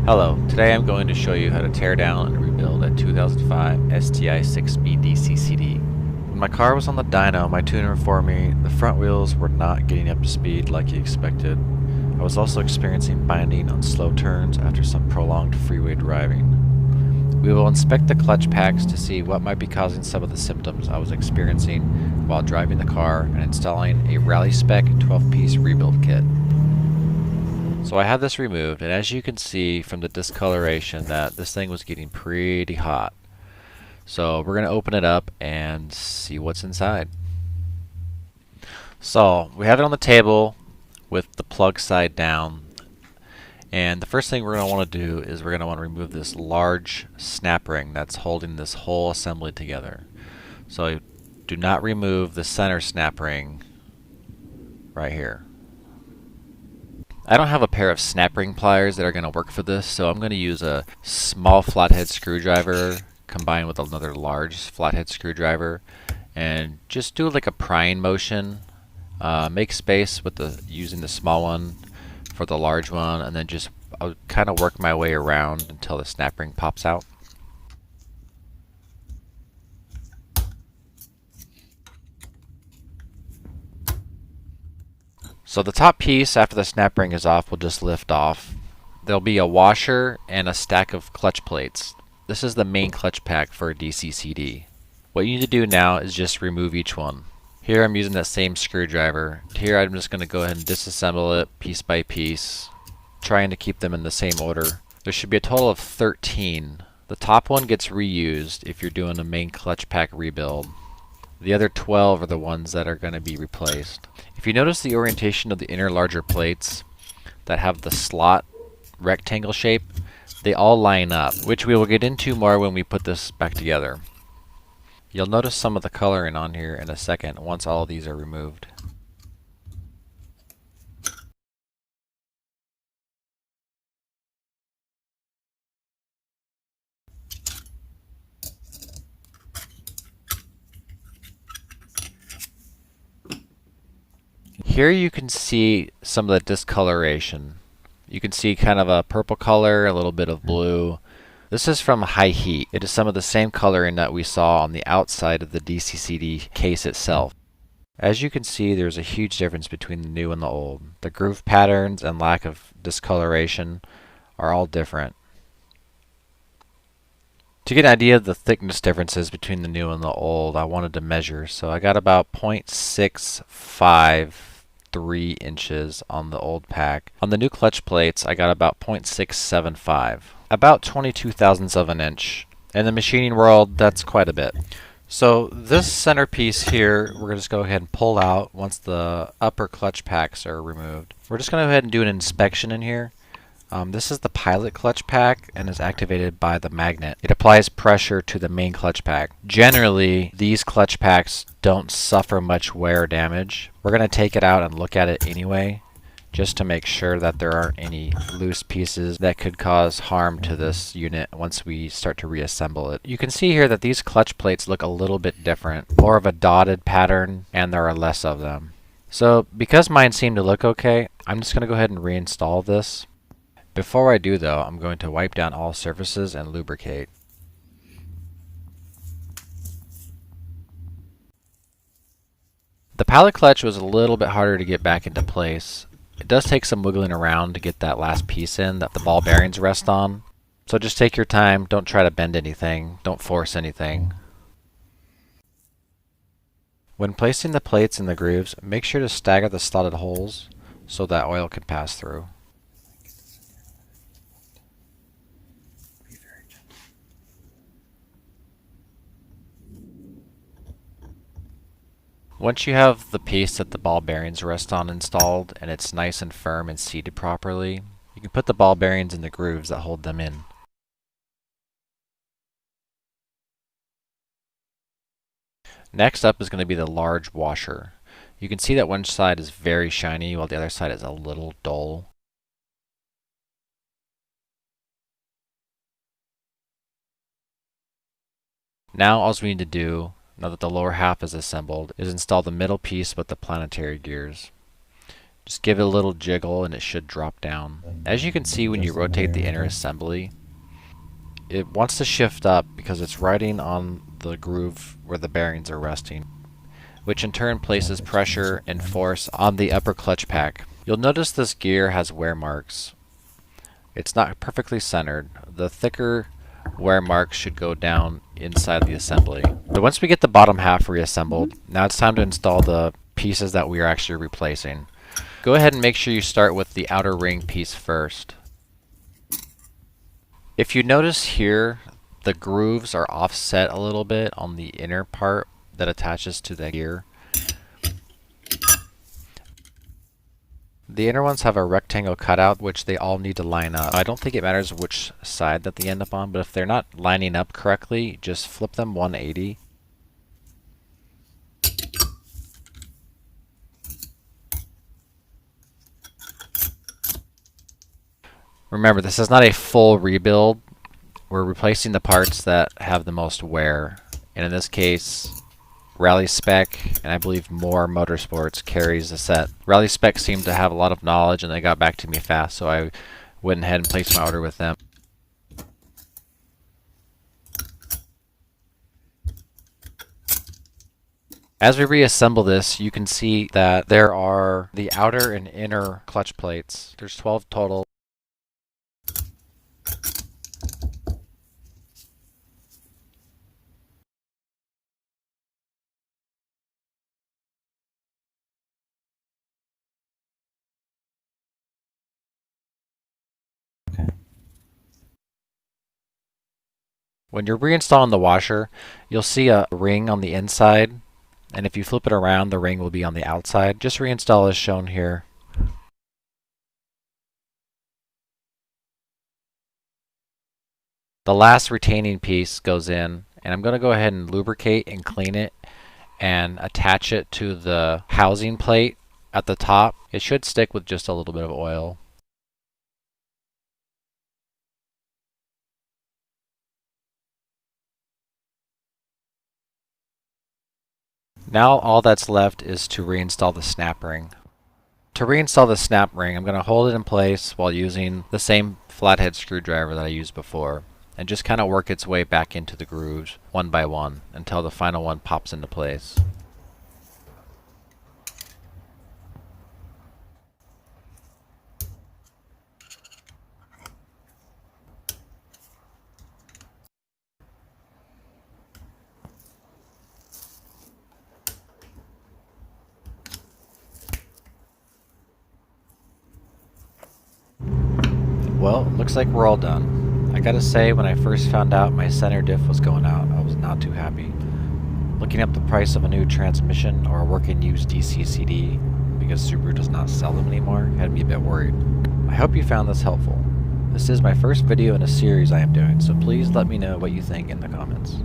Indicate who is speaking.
Speaker 1: Hello, today I'm going to show you how to tear down and rebuild a 2005 STI 6B DCCD. When my car was on the dyno, my tuner informed me the front wheels were not getting up to speed like he expected. I was also experiencing binding on slow turns after some prolonged freeway driving. We will inspect the clutch packs to see what might be causing some of the symptoms I was experiencing while driving the car and installing a Rallispec 12-piece rebuild kit. So I have this removed, and as you can see from the discoloration that this thing was getting pretty hot. So we're going to open it up and see what's inside. So we have it on the table with the plug side down, and the first thing we're going to want to do is we're going to want to remove this large snap ring that's holding this whole assembly together. So do not remove the center snap ring right here. I don't have a pair of snap ring pliers that are going to work for this, so I'm going to use a small flathead screwdriver combined with another large flathead screwdriver and just do like a prying motion. Make space with using the small one for the large one, and then just I'll kind of work my way around until the snap ring pops out. So the top piece after the snap ring is off will just lift off. There'll be a washer and a stack of clutch plates. This is the main clutch pack for a DCCD. What you need to do now is just remove each one. Here I'm using that same screwdriver. Here I'm just going to go ahead and disassemble it piece by piece, trying to keep them in the same order. There should be a total of 13. The top one gets reused if you're doing a main clutch pack rebuild. The other 12 are the ones that are going to be replaced. If you notice the orientation of the inner larger plates that have the slot rectangle shape, they all line up, which we will get into more when we put this back together. You'll notice some of the coloring on here in a second once all of these are removed. Here you can see some of the discoloration. You can see kind of a purple color, a little bit of blue. This is from high heat. It is some of the same coloring that we saw on the outside of the DCCD case itself. As you can see, there's a huge difference between the new and the old. The groove patterns and lack of discoloration are all different. To get an idea of the thickness differences between the new and the old, I wanted to measure. So I got about 0.653 inches on the old pack. On the new clutch plates, I got about 0.675. About 22 thousandths of an inch. In the machining world, that's quite a bit. So this centerpiece here, we're just going to go ahead and pull out once the upper clutch packs are removed. We're just going to go ahead and do an inspection in here. This is the pilot clutch pack and is activated by the magnet. It applies pressure to the main clutch pack. Generally, these clutch packs don't suffer much wear or damage. We're going to take it out and look at it anyway, just to make sure that there aren't any loose pieces that could cause harm to this unit once we start to reassemble it. You can see here that these clutch plates look a little bit different, more of a dotted pattern, and there are less of them. So because mine seem to look okay, I'm just going to go ahead and reinstall this. Before I do though, I'm going to wipe down all surfaces and lubricate. The pilot clutch was a little bit harder to get back into place. It does take some wiggling around to get that last piece in that the ball bearings rest on. So just take your time, don't try to bend anything, don't force anything. When placing the plates in the grooves, make sure to stagger the slotted holes so that oil can pass through. Once you have the piece that the ball bearings rest on installed and it's nice and firm and seated properly, you can put the ball bearings in the grooves that hold them in. Next up is going to be the large washer. You can see that one side is very shiny while the other side is a little dull. Now all we need to do, now that the lower half is assembled, is install the middle piece with the planetary gears. Just give it a little jiggle and it should drop down. As you can see when you rotate the inner assembly, it wants to shift up because it's riding on the groove where the bearings are resting, which in turn places pressure and force on the upper clutch pack. You'll notice this gear has wear marks. It's not perfectly centered. The thicker wear marks should go down inside the assembly. But once we get the bottom half reassembled, now it's time to install the pieces that we are actually replacing. Go ahead and make sure you start with the outer ring piece first. If you notice here, the grooves are offset a little bit on the inner part that attaches to the gear. The inner ones have a rectangle cutout, which they all need to line up. I don't think it matters which side that they end up on, but if they're not lining up correctly, just flip them 180. Remember, this is not a full rebuild. We're replacing the parts that have the most wear. And in this case, Rallispec, and I believe More Motorsports carries the set. Rallispec seemed to have a lot of knowledge and they got back to me fast, so I went ahead and placed my order with them. As we reassemble this, you can see that there are the outer and inner clutch plates. There's 12 total. When you're reinstalling the washer, you'll see a ring on the inside, and if you flip it around, the ring will be on the outside. Just reinstall as shown here. The last retaining piece goes in, and I'm going to go ahead and lubricate and clean it and attach it to the housing plate at the top. It should stick with just a little bit of oil. Now all that's left is to reinstall the snap ring. To reinstall the snap ring, I'm going to hold it in place while using the same flathead screwdriver that I used before, and just kind of work its way back into the grooves one by one until the final one pops into place. Well, looks like we're all done. I gotta say, when I first found out my center diff was going out, I was not too happy. Looking up the price of a new transmission or a working used DCCD, because Subaru does not sell them anymore, had me a bit worried. I hope you found this helpful. This is my first video in a series I am doing, so please let me know what you think in the comments.